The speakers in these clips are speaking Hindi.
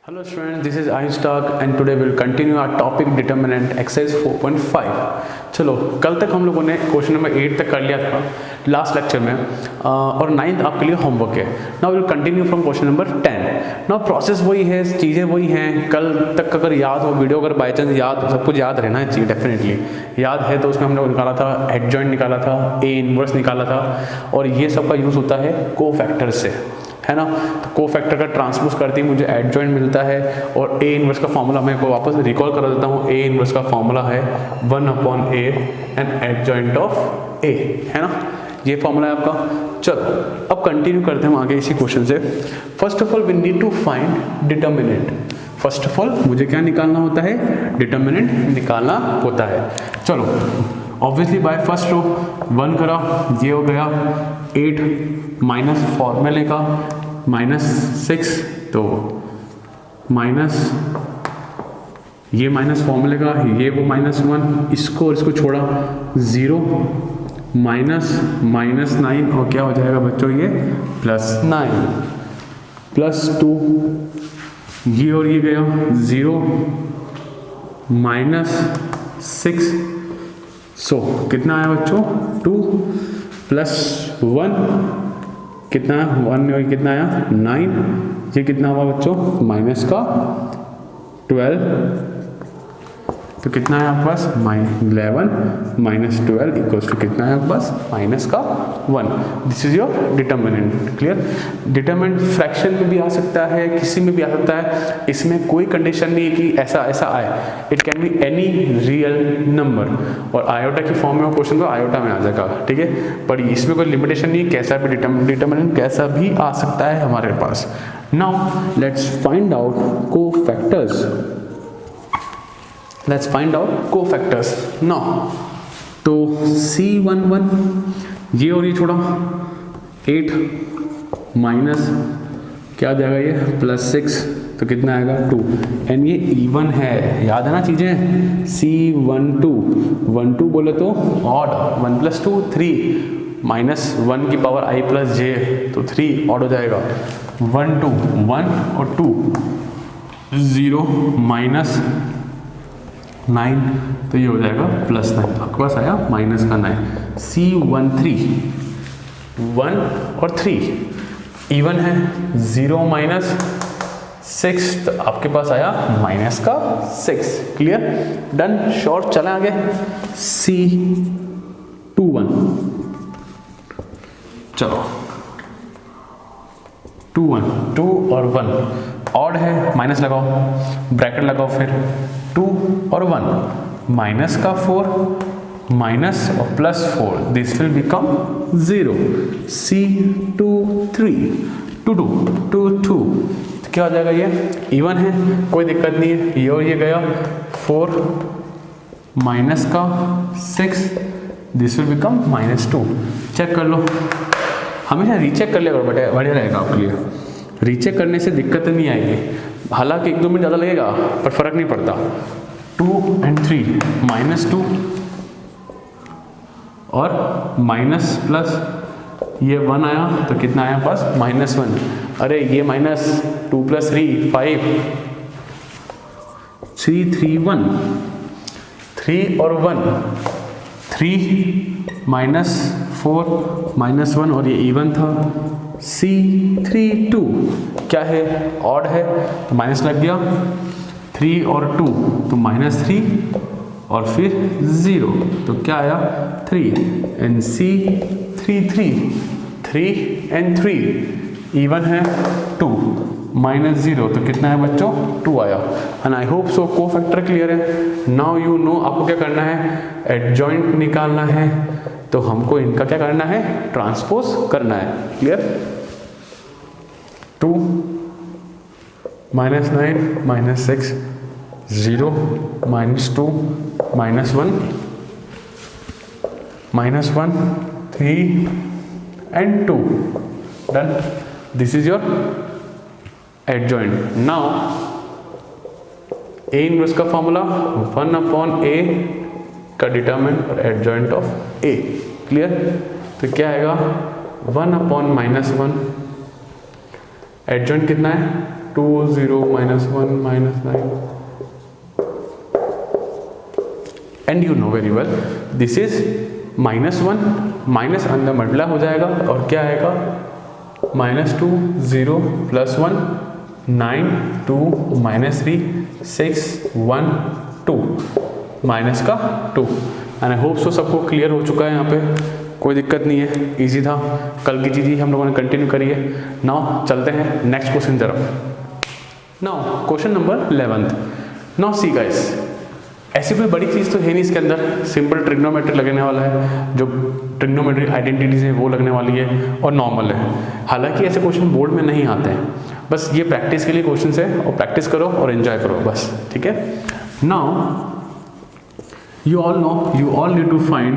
Hello students, this is Ayush Talk and today we'll continue our topic determinant exercise 4.5। चलो कल तक हम लोगों ने क्वेश्चन नंबर 8 तक कर लिया था लास्ट लेक्चर में और 9th आपके लिए होमवर्क है। Now will continue from question number 10। Now process वही है, चीज़ें वही हैं। कल तक अगर याद हो वीडियो, अगर बाई चांस याद, सब कुछ याद रहना चाहिए डेफिनेटली याद है, तो उसमें हमने निकाला था एडजॉइंट निकाला था, ए इनवर्स निकाला था और ये सब का यूज़ होता है कोफैक्टर से, है ना। तो कोफैक्टर का ट्रांसपोज करते ही मुझे एडजॉइंट मिलता है और ए इनवर्स का फॉर्मूला मैं को वापस रिकॉल करा देता हूँ। ए इनवर्स का फॉर्मूला है 1/a एंड एडजॉइंट ऑफ ए, है ना, ये फॉर्मूला है आपका। चलो अब कंटिन्यू करते हैं हम आगे इसी क्वेश्चन से। First of all we need to find determinant. First of all मुझे क्या निकालना होता है? डिटर्मिनेंट निकालना होता है। चलो ऑब्वियसली बाय फर्स्ट रो 1 करा, ये हो गया 8 माइनस फॉर्मूले का -6, तो माइनस ये माइनस फॉर्मूले का, ये वो -1, इसको और इसको छोड़ा 0 -9 और क्या हो जाएगा बच्चों ये +9 +2, ये और ये गया 0 -6, सो कितना आया बच्चों 2 + 1 कितना 1 और कितना आया 9, ये कितना हुआ बच्चों -12, तो कितना है आपके पास -11 -12 इक्वल्स टू कितना है आपके पास -1। This is your determinant. Clear? Determinant fraction में भी आ सकता है, किसी में भी आ सकता है, इसमें कोई कंडीशन नहीं है कि ऐसा ऐसा आए। It can be any real number और आयोटा की फॉर्म में क्वेश्चन तो आयोटा में आ जाएगा, ठीक है। पर इसमें कोई लिमिटेशन नहीं है, कैसा भी डिटर्मिनेंट कैसा भी आ सकता है हमारे पास। Now let's find out cofactors. Let's find out cofactors now। तो C11 ये और ये छोड़ा 8 माइनस क्या आ जाएगा ये +6, तो कितना आएगा 2 एंड ये इवन है, याद है ना चीज़ें। C12 बोले तो ऑड, 1 + 2 3 -1 की पावर i + j, तो 3 ऑड हो जाएगा। 1 2 1 और 2 0 -9, तो ये हो जाएगा +9, आपके पास आया -9। C13 1 और 3 इवन है, 0 -6, तो आपके पास आया -6। क्लियर? डन? शॉर्ट चलें आगे। C21 चलो 2 और 1 ऑड है, माइनस लगाओ, ब्रैकेट लगाओ, फिर 2 और 1 माइनस का 4 माइनस और +4, दिस विल बिकम 0। C23 2 2 क्या हो जाएगा? ये इवन है, कोई दिक्कत नहीं है, ये और ये गया 4 माइनस का 6, दिस विल बिकम -2। चेक कर लो, हमेशा रीचेक कर लिया करो, बढ़िया रहेगा आपके लिए। रीचेक करने से दिक्कत नहीं आएगी, हालांकि 1-2 मिनट ज़्यादा लगेगा पर फर्क नहीं पड़ता। 2 and 3 -2 और माइनस प्लस ये 1 आया, तो कितना आया पास -1। अरे ये -2 + 3 5 3 3 1 3 और 1 3 -4 -1 और ये इवन था। C32 क्या है? ऑड है, तो माइनस लग गया, 3 और 2 तो -3 और फिर 0, तो क्या आया 3 एंड C33 3 and 3 इवन है 2 -0, तो कितना है बच्चों 2 आया। And I hope so cofactor clear है। नाउ यू नो आपको क्या करना है, एडजॉइंट निकालना है, तो हमको इनका क्या करना है, ट्रांसपोज करना है। Clear? 2 -9 -6 0 -2 -1 3 and 2 done. This is your adjoint. Now A inverse का फॉर्मूला 1/a का डिटरमिनेंट और एडजॉइंट ऑफ ए। क्लियर? तो क्या आएगा 1/-1, एडजॉइंट कितना है 2 0 -1 -9 and you know very well this is -1 minus अंदर मल्टीप्लाई हो जाएगा और क्या आएगा -2 0 +1 9 2 -3 6 1 2 माइनस का 2 एंड आई होप सो सबको क्लियर हो चुका है। यहाँ पे कोई दिक्कत नहीं है, इजी था, कल की चीज़ ही हम लोगों ने कंटिन्यू करी है। नाउ चलते हैं नेक्स्ट क्वेश्चन तरफ। Now question number 11। Now see guys, ऐसी कोई बड़ी चीज़ तो है नहीं इसके अंदर, सिंपल ट्रिग्नोमेट्री लगने वाला है, जो ट्रिग्नोमेट्री आइडेंटिटीज है वो लगने वाली है और नॉर्मल है। हालांकि ऐसे क्वेश्चन बोर्ड में नहीं आते हैं, बस ये प्रैक्टिस के लिए क्वेश्चन है और प्रैक्टिस करो और एंजॉय करो बस, ठीक है। Now you all need to find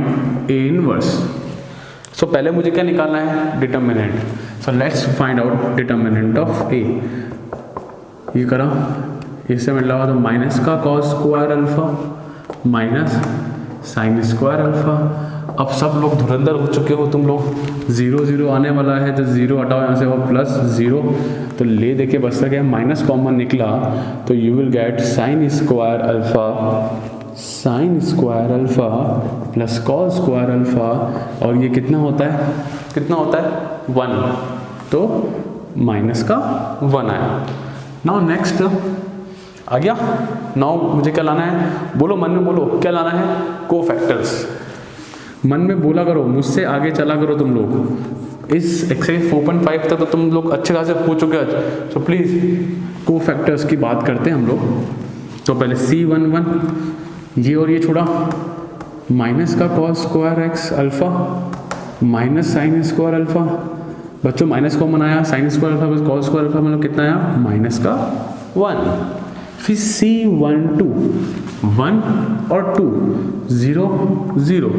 A inverse। सो पहले मुझे क्या निकालना है, determinant. So let's find out determinant of A। ये करा, इससे मिला तो माइनस का cos square alpha minus sine square alpha. अब सब लोग धुरंधर हो चुके हो तुम लोग, 0 0 आने वाला है तो 0 हटाओ यहाँ से, वो +0 तो ले देके बचता गया, माइनस कॉमन निकला तो you will get sine square alpha plus cos square alpha और ये कितना होता है 1, तो माइनस का 1 आया। नाउ नेक्स्ट आ गया। नाउ मुझे क्या लाना है, बोलो मन में बोलो क्या लाना है, कोफैक्टर्स। मन में बोला करो, मुझसे आगे चला करो तुम लोग। इस एक्सरसाइज 4.5 तक तो तुम लोग अच्छे खासे हो चुके आज, सो प्लीज कोफैक्टर्स की बात करते हैं हम लोग। तो पहले C11 ये और ये छोड़ा, माइनस का cos square x alpha minus sine square alpha. बच्चों माइनस कॉमन आया, sine square alpha plus cos square alpha मतलब कितना आया, माइनस का 1। फिर C12 1 और 2 0 0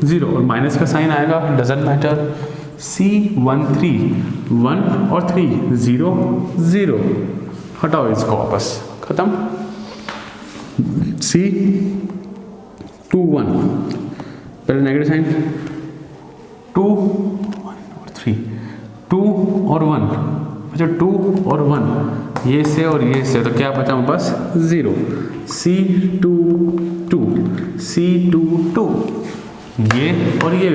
0 और माइनस का साइन आएगा, डजेंट मैटर। C13 1 और 3 0 0 हटाओ इसको वापस, खत्म। C21 पहले नेगेटिव साइन, 2 और 3 2 और 1, अच्छा 2 और 1 ये से और ये से, तो क्या बचा हमारे पास 0। C22 C22 ये और ये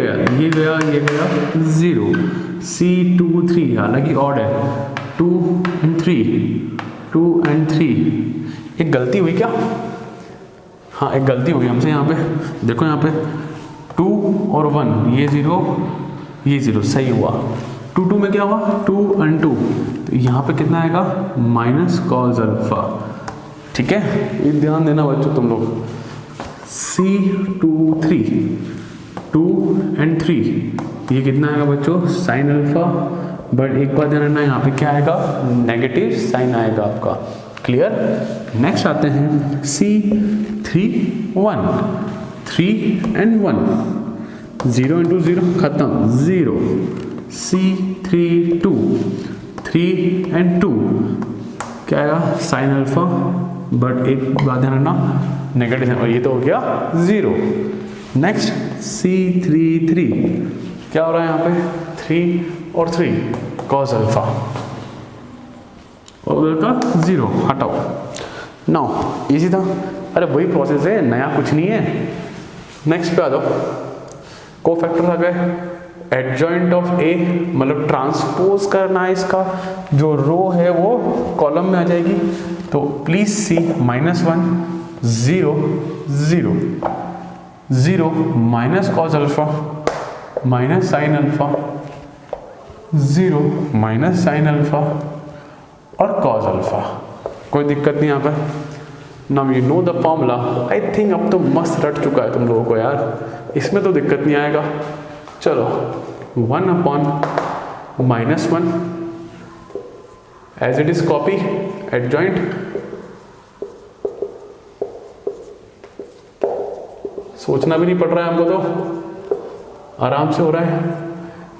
गया 0। C23 हालांकि ऑड है, 2 and 3 एक गलती हुई क्या, हाँ एक गलती हुई हमसे यहाँ पे, देखो यहाँ पे 2 और 1 ये 0 सही हुआ। 2 में क्या हुआ 2 and 2, तो यहाँ पे कितना आएगा माइनस कॉस अल्फा, ठीक है। ये ध्यान देना बच्चों तुम लोग। C23 2 and 3 ये कितना आएगा बच्चों साइन अल्फा, बट एक बात ध्यान रखना यहाँ पे क्या आएगा नेगेटिव साइन आएगा आपका, क्लियर। नेक्स्ट आते हैं C31 3 and 1 0 into 0 खत्म 0। C32 3 and 2 क्या आएगा साइन अल्फा, बट एक बात ध्यान रखना नेगेटिव और ये तो हो गया 0। नेक्स्ट C33 क्या हो रहा है यहाँ पे 3 और 3 कॉस अल्फा और उधर का 0 हटाओ। नाउ इजी था, अरे वही प्रोसेस है, नया कुछ नहीं है। नेक्स्ट पे आ जाओ, कोफैक्टर आ गए, एडजॉइंट ऑफ ए मतलब ट्रांसपोज करना है, इसका जो रो है वो कॉलम में आ जाएगी। तो please see -1 0 0 0 minus cos alpha minus sine alpha 0 minus sine alpha और कॉस अल्फा, कोई दिक्कत नहीं यहाँ पर। Now you know the formula, I think अब तो मस्त रट चुका है तुम लोगों को यार, इसमें तो दिक्कत नहीं आएगा। चलो 1/-1 as it is copy adjoint, सोचना भी नहीं पड़ रहा है हमको, तो आराम से हो रहा है।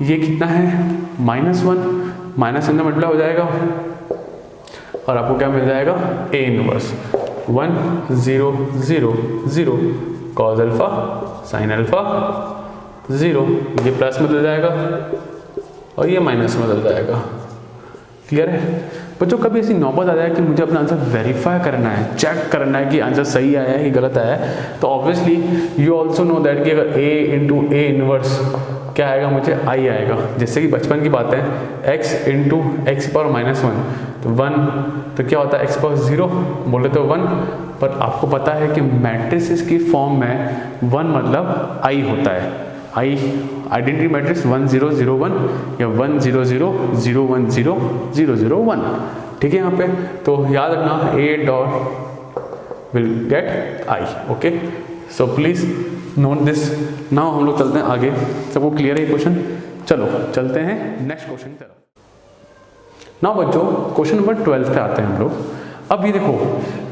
ये कितना है -1 माइनस अंदर मल्टीप्लाई हो जाएगा और आपको क्या मिल जाएगा A inverse 1 0 0 0 cos alpha sine alpha 0, ये प्लस में बदल जाएगा और ये माइनस में बदल जाएगा। क्लियर है बच्चों? कभी ऐसी नौबत आ जाए कि मुझे अपना आंसर वेरीफाई करना है, चेक करना है कि आंसर सही आया है कि गलत आया है, तो obviously you also know that कि अगर a इंटू ए इनवर्स क्या आएगा, मुझे i आएगा। जैसे कि बचपन की बात है, x इंटू एक्स पावर -1 तो 1, तो क्या होता है x पावर 0 बोले तो 1, पर आपको पता है कि मैट्रिसेस की फॉर्म में 1 मतलब i होता है। आई आइडेंटिटी मैट्रिक्स 1 0 0 1 या 1 0 0 0 1 0 0 0 1, ठीक है यहाँ पे। तो याद रखना a dot will get i, okay. So please note this. Now हम लोग चलते हैं आगे। सबको क्लियर है क्वेश्चन? चलो चलते हैं नेक्स्ट क्वेश्चन की तरफ। नाउ बच्चों क्वेश्चन नंबर 12 पे आते हैं हम लोग। अब ये देखो,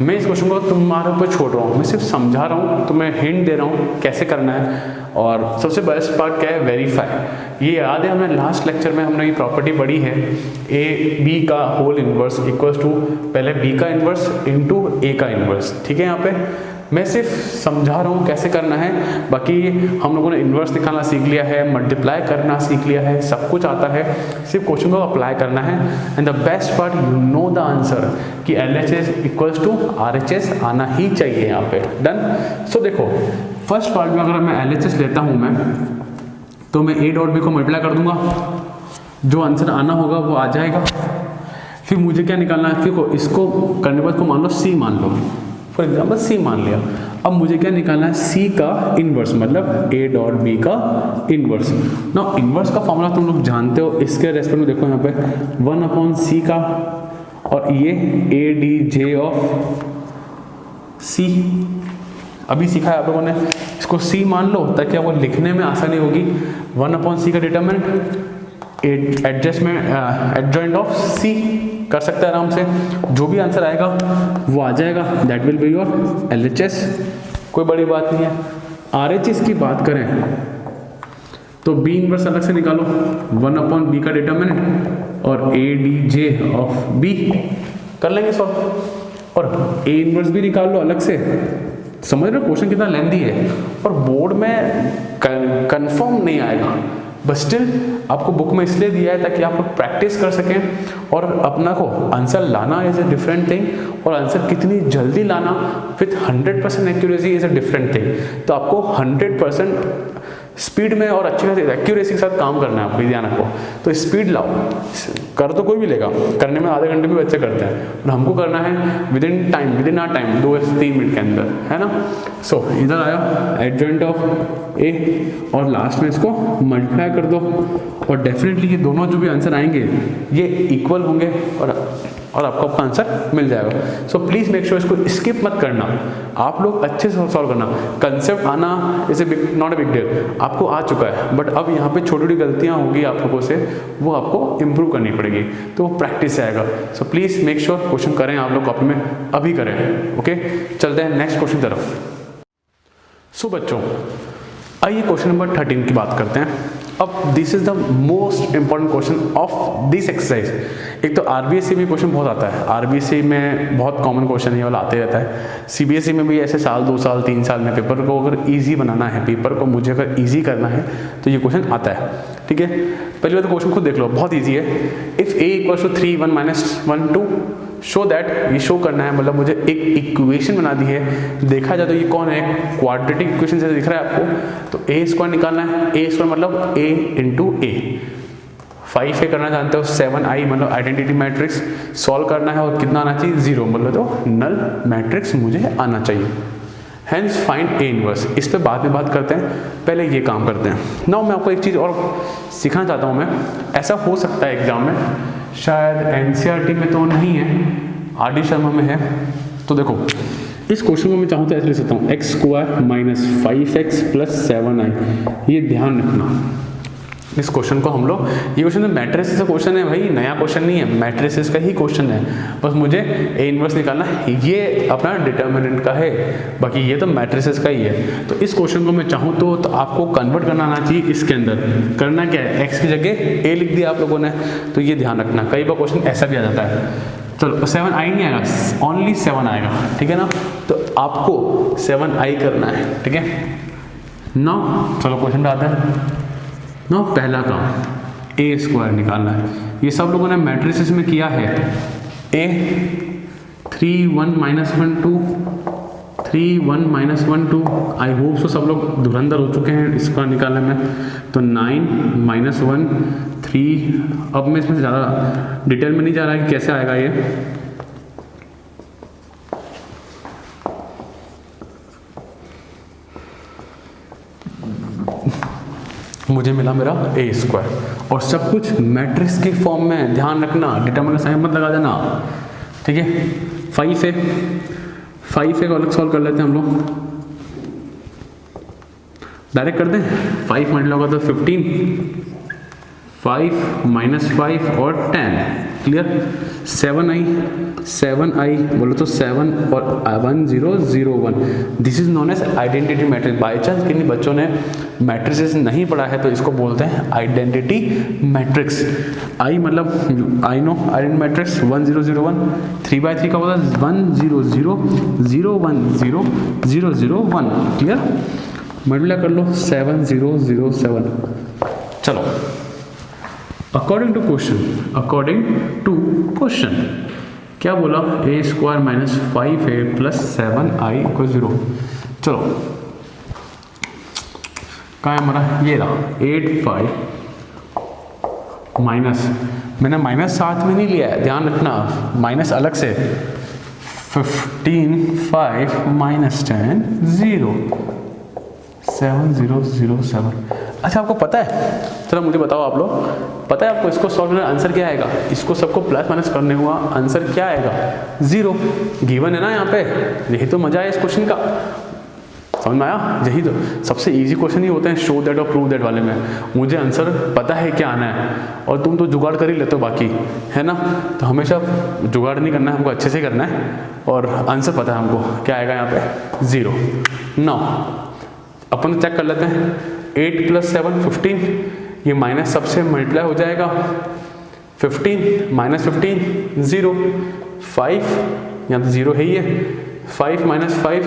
मैं इस क्वेश्चन को तुम्हारे ऊपर छोड़ रहा हूँ, मैं सिर्फ समझा रहा हूँ, तुम्हें हिंट दे रहा हूँ कैसे करना है। और सबसे बेस्ट पार्ट क्या है, वेरीफाई। ये याद है हमें लास्ट लेक्चर में हमने ये प्रॉपर्टी पढ़ी है, ए बी का होल इनवर्स इक्वल्स टू पहले बी का इनवर्स इंटू ए का इनवर्स, ठीक है। यहाँ पे मैं सिर्फ समझा रहा हूँ कैसे करना है, बाकी हम लोगों ने इन्वर्स निकालना सीख लिया है, मल्टीप्लाई करना सीख लिया है, सब कुछ आता है, सिर्फ क्वेश्चन को अप्लाई करना है। And the best part, you know the answer कि LHS इक्वल्स टू RHS आना ही चाहिए यहाँ पे। डन। सो देखो फर्स्ट पार्ट में अगर मैं LHS लेता हूँ मैं, तो मैं a डॉट b को मल्टीप्लाई कर दूंगा, जो आंसर आना होगा वो आ जाएगा। फिर मुझे क्या निकालना है, फिर इसको करने के बाद को मान लो c मान लो, फॉर एग्जाम्पल c मान लिया। अब मुझे क्या निकालना है, c का इनवर्स, मतलब a डॉट b का इनवर्स। ना इनवर्स का फॉर्मूला तुम लोग जानते हो, इसके रेस्पेक्ट में देखो यहाँ पे 1/c का, और ये a d j of c अभी सीखा है आप लोगों ने। इसको c मान लो ताकि आपको लिखने में आसानी होगी। 1/c का डिटरमिनेंट एडजॉइंट ऑफ c कर सकते हैं आराम से, जो भी आंसर आएगा वो आ जाएगा, that will be your LHS। कोई बड़ी बात नहीं है। RHS की बात करें तो b इनवर्स अलग से निकालो, 1/b का डिटरमिनेंट और a d j of b कर लेंगे सॉल्व, और a इनवर्स भी निकाल लो अलग से। समझ रहे हो क्वेश्चन कितना लेंथी है, और बोर्ड में कंफर्म नहीं आएगा, बट स्टिल आपको बुक में इसलिए दिया है ताकि आप लोग प्रैक्टिस कर सकें, और अपना को आंसर लाना इज अ डिफरेंट थिंग, और आंसर कितनी जल्दी लाना with 100% accuracy is a different thing. तो आपको 100% स्पीड में और अच्छी एक्यूरेसी के साथ काम करना है, आपको ध्यान रखो। तो स्पीड लाओ, कर तो कोई भी लेगा, करने में आधे घंटे भी बच्चे करते हैं, और हमको करना है विद इन आर टाइम 2 से 3 मिनट के अंदर, है ना। सो इधर आया एडजॉइंट ऑफ ए, और लास्ट में इसको मल्टीप्लाई कर दो, और डेफिनेटली ये दोनों जो भी आंसर आएंगे ये इक्वल होंगे, और आपको आपका आंसर मिल जाएगा। सो प्लीज़ मेक श्योर इसको स्किप मत करना, आप लोग अच्छे से सॉल्व करना। कंसेप्ट आना is not a big deal, आपको आ चुका है, बट अब यहाँ पे छोटी छोटी गलतियाँ होगी आप लोगों से, वो आपको इम्प्रूव करनी पड़ेगी, तो प्रैक्टिस से आएगा। So please make sure question करें आप लोग कॉपी में, अभी करें, ओके। चलते हैं नेक्स्ट क्वेश्चन तरफ। सो बच्चों आइए क्वेश्चन नंबर 13 की बात करते हैं। अब this is the most important question of this exercise. एक तो RBSE में क्वेश्चन बहुत आता है, RBSE में बहुत कॉमन क्वेश्चन ये वाला आते रहता है। CBSE में भी ऐसे साल 2 साल 3 साल में पेपर को अगर इजी बनाना है, पेपर को मुझे अगर इजी करना है तो ये क्वेश्चन आता है, ठीक है। पहले बात तो क्वेश्चन खुद देख लो, बहुत ईजी है। If a equals to 3 1 - 1 2 show that, ये शो करना है, मतलब मुझे एक इक्वेशन बना दी है। देखा जाए तो ये कौन है, क्वाड्रेटिक इक्वेशन जैसे दिख रहा है आपको, तो a² निकालना है। a² मतलब a इंटू a, 5a करना जानते हो, 7i मतलब आइडेंटिटी मैट्रिक्स सॉल्व करना है, और कितना आना चाहिए 0, मतलब तो नल मैट्रिक्स मुझे आना चाहिए। Hence find a inverse. इस पे बाद में बात करते हैं, पहले ये काम करते हैं। नाउ मैं आपको एक चीज़ और सिखाना चाहता हूँ मैं, ऐसा हो सकता है एग्जाम में, शायद NCERT में तो नहीं है, RD शर्मा में है। तो देखो इस क्वेश्चन को मैं चाहूँ तो ऐसे लिख सकता हूँ, x² - 5x + 7i। ये ध्यान रखना, इस क्वेश्चन को हम लोग, ये क्वेश्चन तो मैट्रिसेस का क्वेश्चन है भाई, नया क्वेश्चन नहीं है, मैट्रिसेस का ही क्वेश्चन है। बस मुझे a इनवर्स निकालना है, ये अपना डिटर्मिनेंट का है, बाकी ये तो मैट्रिसेस का ही है। तो इस क्वेश्चन को मैं चाहूँ तो आपको कन्वर्ट करना आना चाहिए इसके अंदर। करना क्या है, x की जगह a लिख दिया आप लोगों ने, तो ये ध्यान रखना, कई बार क्वेश्चन ऐसा भी आ जाता है। चलो 7i नहीं आएगा, ओनली 7 आएगा, ठीक है ना। तो आपको 7i करना है, ठीक है ना। चलो क्वेश्चन पे आता है ना। पहला काम a² निकालना है, ये सब लोगों ने मैट्रिसेस में किया है। ए 3 1 -1 2 3 1 -1 2, आई होप सो सब लोग धुरंधर हो चुके हैं इसका निकालने में। तो 9 -1 3, अब मैं इसमें ज़्यादा डिटेल में नहीं जा रहा कि कैसे आएगा ये। मुझे मिला मेरा a² और सब कुछ मैट्रिक्स की फॉर्म में। ध्यान रखना, डिटरमिनेंट साइन मत लगा देना, ठीक है। 5 है, 5 को अलग सॉल्व कर लेते हैं हम लोग, डायरेक्ट कर दें। 5 मल्टीप्लाई होगा तो 15, 5 -5 और 10, क्लियर। 7i बोलो तो 7 और 1 0 0 1, this is known as identity matrix. By chance किन्हीं बच्चों ने मैट्रिसेस नहीं पढ़ा है तो इसको बोलते हैं आइडेंटिटी मैट्रिक्स। आई मतलब आई नो आइडेंटिटी मैट्रिक्स 1 0 0 1, 3/3 का होता है 1 0 0 0 1 0 0 0 1, क्लियर। मल्टीप्लाई कर लो 7 0 0 7। चलो, अकॉर्डिंग टू क्वेश्चन क्या बोला, a² - 5a + 7i = 0। चलो, कहाँ है हमारा, ये रहा 8 5 माइनस, मैंने माइनस साथ में नहीं लिया है, ध्यान रखना, माइनस अलग से। 15 5 -10 0 7 0 0 7। अच्छा, आपको पता है, चलो मुझे बताओ आप लोग, पता है आपको इसको सॉल्व करने आंसर क्या आएगा? इसको सबको प्लस माइनस करने हुआ आंसर क्या आएगा? 0 गिवन है ना यहाँ पे। यही तो मजा है इस क्वेश्चन का, समझ में आया? यही तो सबसे इजी क्वेश्चन ही होते हैं शो दैट और प्रूव दैट वाले में। मुझे आंसर पता है क्या आना है और तुम तो जुगाड़ कर ही लेते हो बाकी, है ना। तो हमेशा जुगाड़ नहीं करना है, हमको अच्छे से करना है और आंसर पता है हमको क्या आएगा यहाँ पे, 0। नाउ अपन चेक कर लेते हैं, 8 + 7 15, ये माइनस सबसे मल्टीप्लाई हो जाएगा। 15 - 15 0, 5 यहाँ तो 0 है ही है, 5 - 5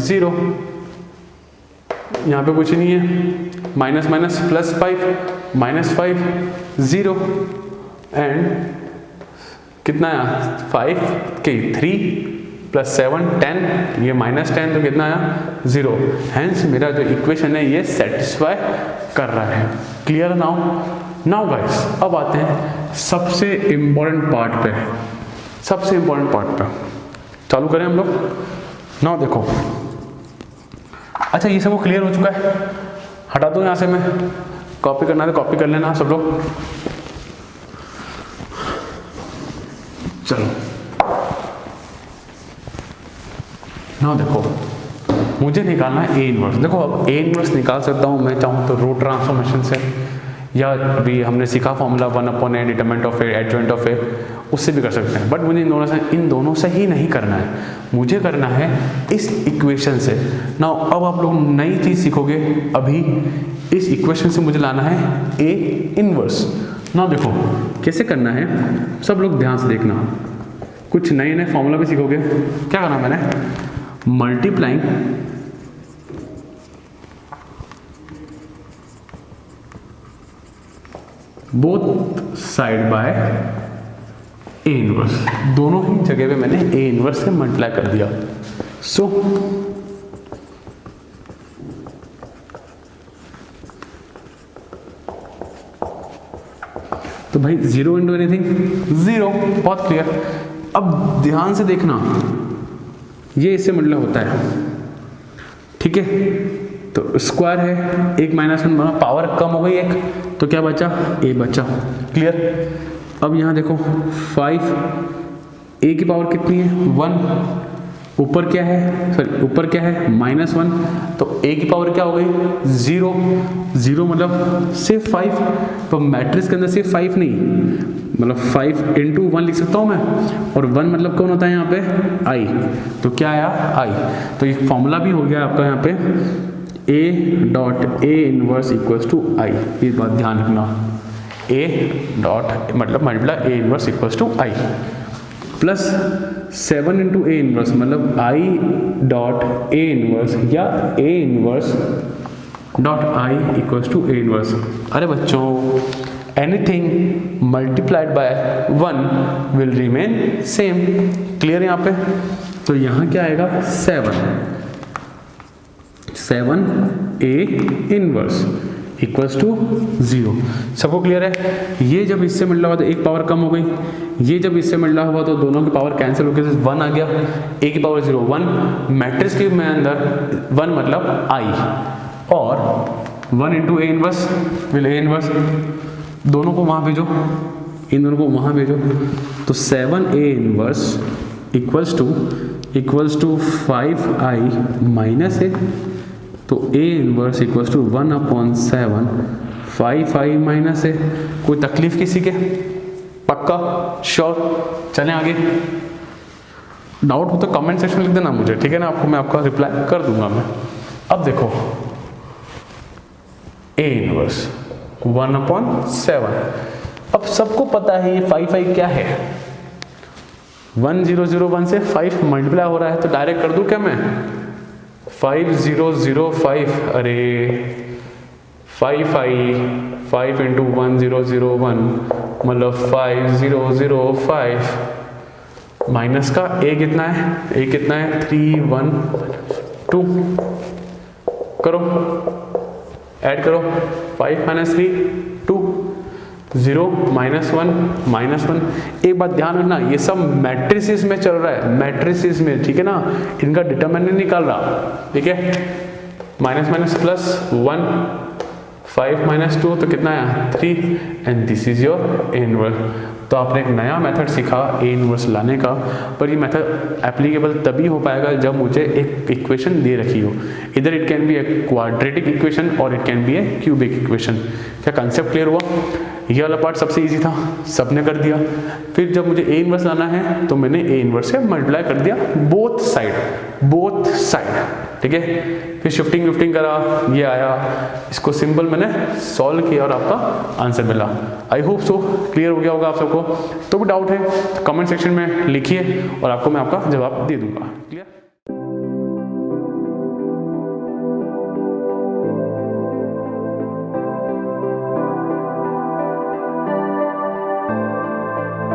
0, यहाँ पे कुछ नहीं है, माइनस माइनस +5 -5 0 एंड कितना आया 5 के 3 + 7 10, ये -10 तो कितना आया 0। हैंस मेरा जो इक्वेशन है ये सेटिस्फाई कर रहा है। क्लियर नाउ गाइस, अब आते हैं सबसे इम्पोर्टेंट पार्ट पे, सबसे इम्पोर्टेंट पार्ट पे चालू करें हम लोग। नाउ देखो, अच्छा ये सब क्लियर हो चुका है, हटा दो यहाँ से, मैं कॉपी करना है तो कॉपी कर लेना सब लोग। चलो ना देखो, मुझे निकालना है ए इनवर्स। देखो अब ए इनवर्स निकाल सकता हूँ मैं चाहूँ तो रूट ट्रांसफॉर्मेशन से, या अभी हमने सीखा formula 1/a determinant of A adjoint of A, उससे भी कर सकते हैं। बट मुझे इन दोनों से ही नहीं करना है, मुझे करना है इस इक्वेशन से। ना अब आप लोग नई चीज़ सीखोगे, अभी इस इक्वेशन से मुझे लाना है ए इनवर्स। ना देखो कैसे करना है, सब लोग ध्यान से देखना, कुछ नए नए फॉर्मूला भी सीखोगे। क्या करना मैंने, multiplying both side by A inverse, दोनों ही जगह पे मैंने ए इनवर्स से मल्टीप्लाई कर दिया। सो तो भाई 0 × एनीथिंग 0, बहुत क्लियर। अब ध्यान से देखना, ये इससे मल्टीप्लाई होता है, ठीक है। तो स्क्वायर है, 1 - 1 पावर कम हो गई एक, तो क्या बचा, ए बचा, क्लियर। अब यहाँ देखो 5, ए की पावर कितनी है 1, ऊपर क्या है, सॉरी ऊपर क्या है -1, तो ए की पावर क्या हो गई 0, 0 मतलब सिर्फ 5, तो मैट्रिक्स के अंदर सिर्फ 5 नहीं, मतलब 5 × 1 लिख सकता हूँ मैं, और 1 मतलब कौन होता है यहाँ पे i, तो क्या आया i। तो एक फॉर्मूला भी हो गया आपका यहाँ पे, A.A इनवर्स = i, ये बात ध्यान रखना, मतलब multiply A inverse = i plus 7 × A inverse मतलब I.A इनवर्स या A inverse .i = A inverse. अरे बच्चों anything multiplied by 1 will remain same. Clear है यहाँ पे? तो यहाँ क्या आएगा 7A इनवर्स इक्वल्स टू 0। सबको क्लियर है? ये जब इससे मिल रहा हुआ तो एक पावर कम हो गई, ये जब इससे मिल रहा हुआ तो दोनों की पावर कैंसिल होकर 1 आ गया, a की पावर 0 1। मैट्रिक्स के में अंदर 1 मतलब i, और 1 into A inverse will A inverse, दोनों को वहाँ भेजो, इन दोनों को वहाँ भेजो, तो 7A inverse equals to 5i minus A, तो a inverse equals to 1/7 5i minus A. कोई तकलीफ किसी के? पक्का? श्योर? चलें आगे। डाउट हो तो कमेंट सेक्शन में लिख देना मुझे, ठीक है ना? मैं आपका रिप्लाई कर दूंगा मैं। अब देखो a इनवर्स 1/7, अब सबको पता है ये 5 क्या है, 1001 से 5 मल्टीप्लाई हो रहा है, तो डायरेक्ट कर दूं क्या मैं? 5005, अरे 5 इंटू 1001 मतलब 5005 माइनस का a कितना है? a कितना है? 312, करो ऐड करो, 5 माइनस 3 2 0 -1 एक बात ध्यान रखना, ये सब मैट्रिसेस में चल रहा है, मैट्रिसेस में, ठीक है ना? इनका डिटरमिनेंट निकाल रहा, ठीक है? माइनस प्लस 1 5 - 2 तो कितना आया 3, and this is your A inverse. तो आपने एक नया मेथड सीखा ए इनवर्स लाने का, पर ये मेथड एप्लीकेबल तभी हो पाएगा जब मुझे एक इक्वेशन दे रखी हो। इधर it can be a quadratic equation और it can be a cubic equation. क्या कंसेप्ट क्लियर हुआ? ये वाला पार्ट सबसे इजी था, सबने कर दिया। फिर जब मुझे ए इनवर्स लाना है तो मैंने ए इनवर्स से मल्टीप्लाई कर दिया बोथ साइड, ठीक है? फिर शिफ्टिंग करा, ये आया, इसको सिंपल मैंने सॉल्व किया और आपका आंसर मिला। आई होप सो क्लियर हो गया होगा आप सबको। तो भी डाउट है तो कमेंट सेक्शन में लिखिए और आपको मैं आपका जवाब दे दूंगा। क्लियर?